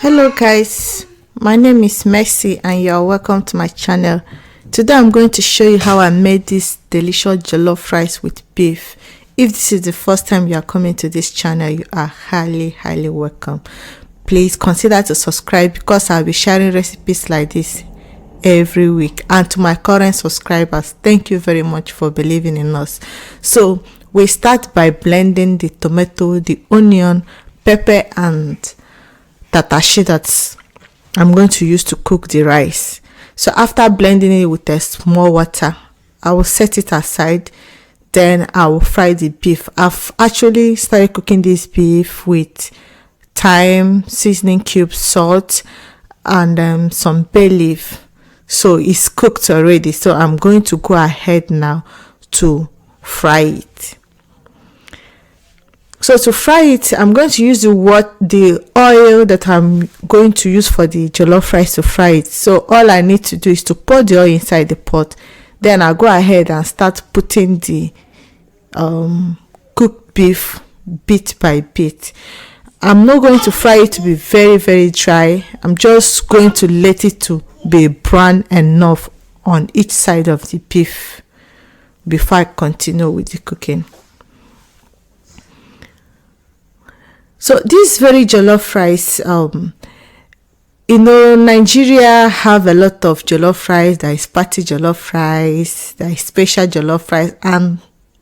Hello guys, my name is Mercy and you are welcome to my channel. Today I'm going to show you how I made this delicious jollof rice with beef. If this is the first time you are coming to this channel, you are highly welcome. Please consider to subscribe because I'll be sharing recipes like this every week. And to my current subscribers, thank you very much for believing in us. So we start by blending the tomato, the onion, pepper and tatashi that I'm going to use to cook the rice. So after blending it with a small water, I will set it aside. Then I will fry the beef. I've actually started cooking this beef with thyme, seasoning cubes, salt, and some bay leaf. So it's cooked already. So I'm going to go ahead now to fry it. So to fry it, I'm going to use the oil that I'm going to use for the jollof rice to fry it. So all I need to do is to pour the oil inside the pot. Then I'll go ahead and start putting the cooked beef bit by bit. I'm not going to fry it to be very dry. I'm just going to let it to be brown enough on each side of the beef before I continue with the cooking. So this very jollof rice, Nigeria have a lot of jollof rice. There is party jollof rice, there is special jollof rice, and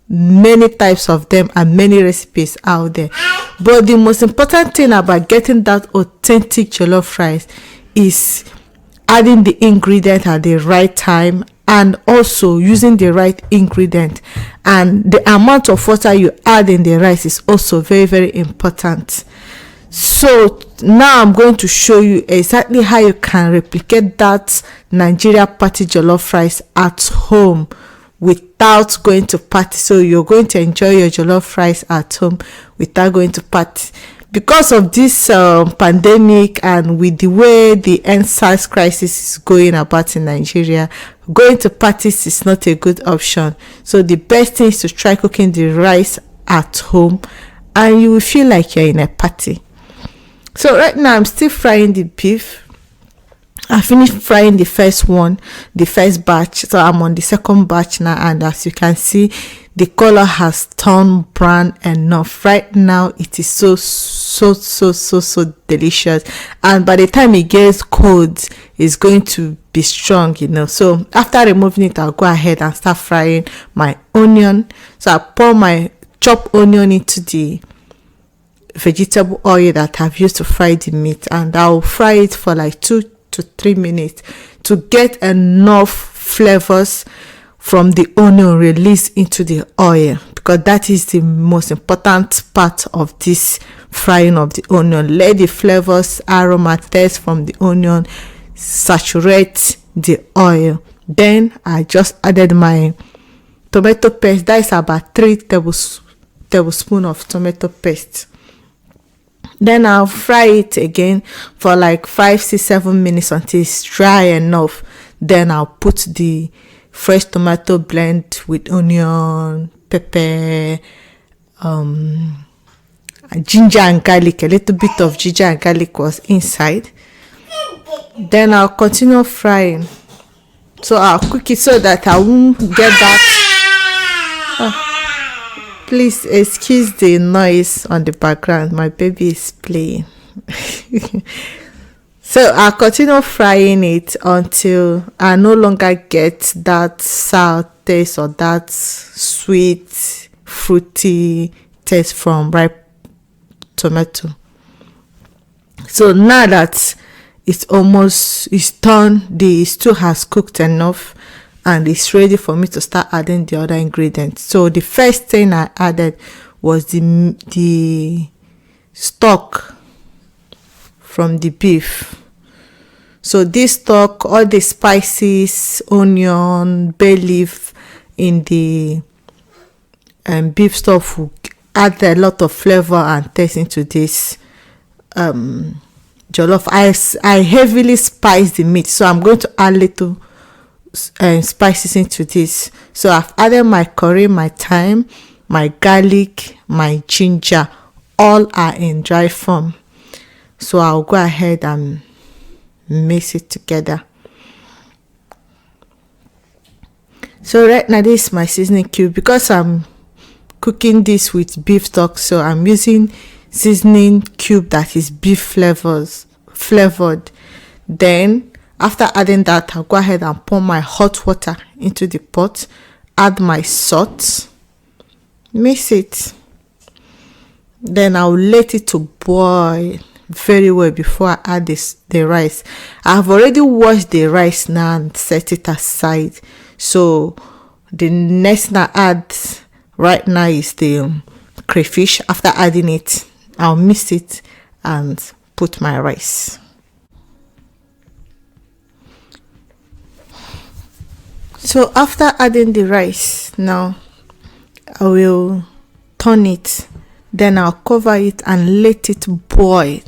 many types of them and many recipes out there. But the most important thing about getting that authentic jollof rice is adding the ingredient at the right time and also using the right ingredient, and the amount of water you add in the rice is also very important. So now I'm going to show you exactly how you can replicate that Nigeria party jollof rice at home without going to party. So you're going to enjoy your jollof rice at home without going to party. Because of this pandemic and with the way the EndSARS crisis is going about in Nigeria, going to parties is not a good option. So the best thing is to try cooking the rice at home and you will feel like you're in a party. So right now I'm still frying the beef. I finished frying the first batch. So I'm on the second batch now, and as you can see, the color has turned brown enough. Right now it is so delicious, and by the time it gets cold it's going to be strong, So after removing it, I'll go ahead and start frying my onion. So I pour my chopped onion into the vegetable oil that I've used to fry the meat, and I'll fry it for like 2 to 3 minutes to get enough flavors from the onion released into the oil, because that is the most important part of this frying of the onion. Let the flavors, aroma, taste from the onion saturate the oil. Then I just added my tomato paste. That is about 3 tablespoons of tomato paste. Then I'll fry it again for like 5, 6, 7 minutes until it's dry enough. Then I'll put the fresh tomato blend with onion, pepper, ginger and garlic. A little bit of ginger and garlic was inside. Then I'll continue frying. So I'll cook it so that I won't get that. Please excuse the noise on the background. My baby is playing. So I'll continue frying it until I no longer get that sour taste or that sweet, fruity taste from ripe tomato. So now that it's done, the stew has cooked enough and it's ready for me to start adding the other ingredients. So the first thing I added was the stock from the beef. So this stock, all the spices, onion, bay leaf in the beef stock will add a lot of flavor and taste into this jollof. I heavily spice the meat, so I'm going to add little spices into this. So I've added my curry, my thyme, my garlic, my ginger. All are in dry form. so I'll go ahead and mix it together. So right now, this is my seasoning cube. Because I'm cooking this with beef stock, so I'm using seasoning cube that is beef flavored. Then after adding that, I'll go ahead and pour my hot water into the pot, add my salt, mix it, then I'll let it to boil very well before I add the rice. I've already washed the rice now and set it aside. So the next thing I add right now is the crayfish. After adding it, I'll mix it and put my rice. So after adding the rice, now I will turn it, then I'll cover it and let it boil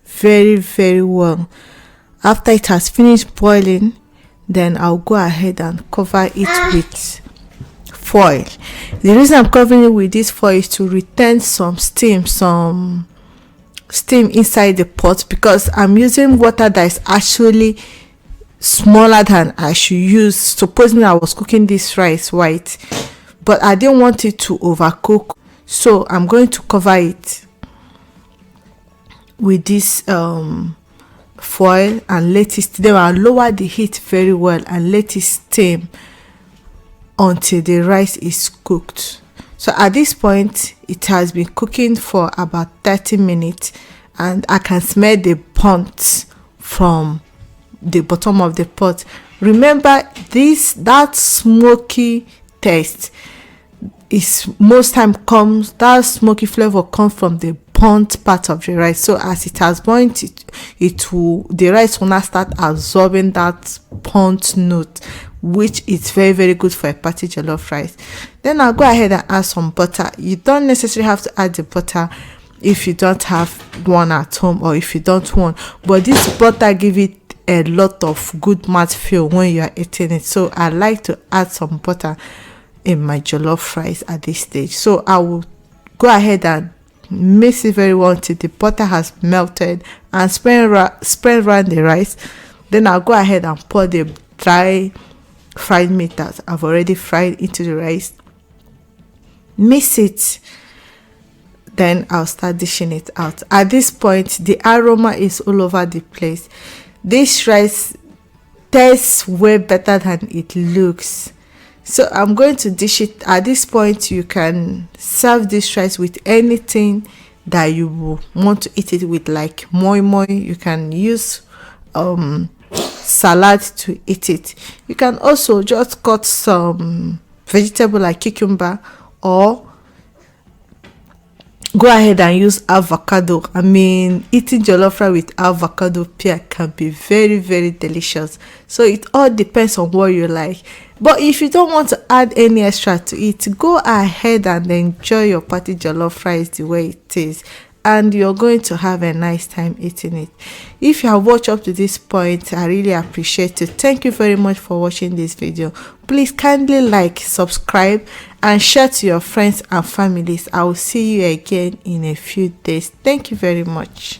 very well. After it has finished boiling, then I'll go ahead and cover it with foil. The reason I'm covering it with this foil is to retain some steam inside the pot, because I'm using water that is actually smaller than I should use. Supposing I was cooking this rice white, but I didn't want it to overcook, so I'm going to cover it with this foil and let it, then I'll lower the heat very well and let it steam until the rice is cooked. So at this point, it has been cooking for about 30 minutes and I can smell the burnt from the bottom of the pot. Remember, that smoky taste is most time comes, that smoky flavor comes from the burnt part of the rice. So as it has burnt, the rice will now start absorbing that burnt note, which is very good for a party jollof rice. Then I'll go ahead and add some butter. You don't necessarily have to add the butter if you don't have one at home or if you don't want, but this butter give it a lot of good mouthfeel when you are eating it. So I like to add some butter in my jollof rice at this stage. So I will go ahead and mix it very well until the butter has melted and spread around the rice. Then I'll go ahead and pour the dry fried meat that I've already fried into the rice, mix it, then I'll start dishing it out. At this point, the aroma is all over the place. This rice tastes way better than it looks. So I'm going to dish it. At this point, you can serve this rice with anything that you want to eat it with, like moi moi. You can use salad to eat it. You can also just cut some vegetable like cucumber, or go ahead and use avocado. I mean, eating jollof rice with avocado pear can be very delicious. So it all depends on what you like. But if you don't want to add any extra to it, go ahead and enjoy your party jollof rice the way it is, and you're going to have a nice time eating it. If you have watched up to this point, I really appreciate it. Thank you very much for watching this video. Please kindly like, subscribe, and share to your friends and families. I will see you again in a few days. Thank you very much.